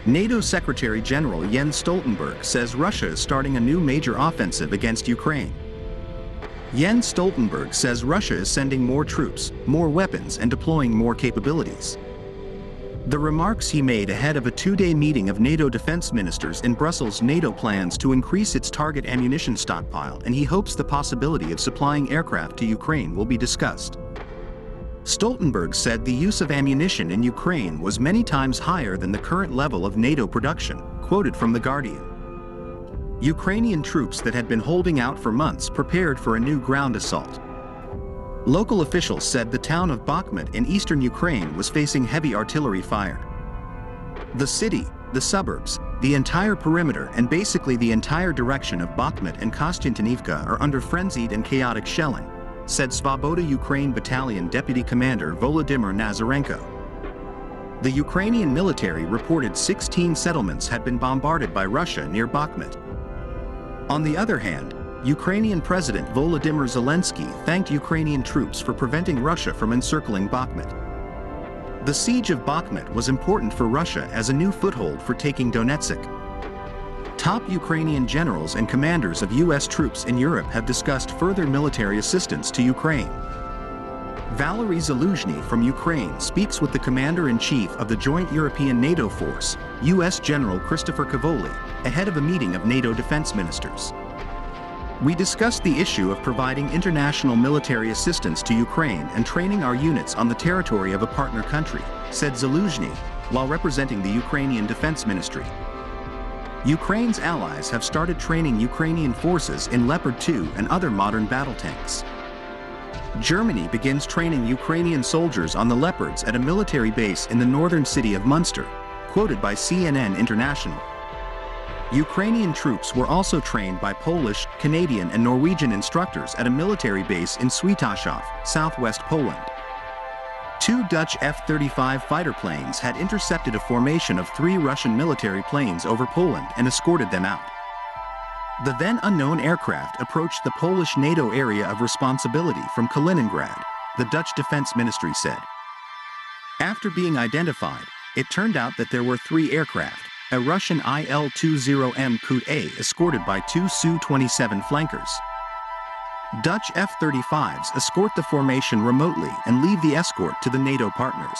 NATO Secretary General Jens Stoltenberg says Russia is starting a new major offensive against Ukraine. Jens Stoltenberg says Russia is sending more troops, more weapons, and deploying more capabilities. The remarks he made ahead of a two-day meeting of NATO defense ministers in Brussels. NATO plans to increase its target ammunition stockpile, and he hopes the possibility of supplying aircraft to Ukraine will be discussed. Stoltenberg said the use of ammunition in Ukraine was many times higher than the current level of NATO production, quoted from The Guardian. Ukrainian troops that had been holding out for months prepared for a new ground assault. Local officials said the town of Bakhmut in eastern Ukraine was facing heavy artillery fire. The city, the suburbs, the entire perimeter and basically the entire direction of Bakhmut and Kostiantynivka are under frenzied and chaotic shelling, said Svoboda Ukraine Battalion Deputy Commander Volodymyr Nazarenko. The Ukrainian military reported 16 settlements had been bombarded by Russia near Bakhmut. On the other hand, Ukrainian President Volodymyr Zelensky thanked Ukrainian troops for preventing Russia from encircling Bakhmut. The siege of Bakhmut was important for Russia as a new foothold for taking Donetsk. Top Ukrainian generals and commanders of U.S. troops in Europe have discussed further military assistance to Ukraine. Valery Zaluzhny from Ukraine speaks with the Commander-in-Chief of the Joint European NATO Force, U.S. General Christopher Cavoli, ahead of a meeting of NATO defense ministers. We discussed the issue of providing international military assistance to Ukraine and training our units on the territory of a partner country, said Zaluzhny, while representing the Ukrainian Defense Ministry. Ukraine's allies have started training Ukrainian forces in Leopard 2 and other modern battle tanks. Germany begins training Ukrainian soldiers on the Leopards at a military base in the northern city of Munster, quoted by CNN International. Ukrainian troops were also trained by Polish, Canadian and Norwegian instructors at a military base in Świętoszów, southwest Poland. Two Dutch F-35 fighter planes had intercepted a formation of 3 Russian military planes over Poland and escorted them out. The then-unknown aircraft approached the Polish NATO area of responsibility from Kaliningrad, the Dutch Defense Ministry said. After being identified, it turned out that there were 3 aircraft, a Russian Il-20M Kut-A escorted by 2 Su-27 flankers. Dutch F-35s escort the formation remotely and leave the escort to the NATO partners.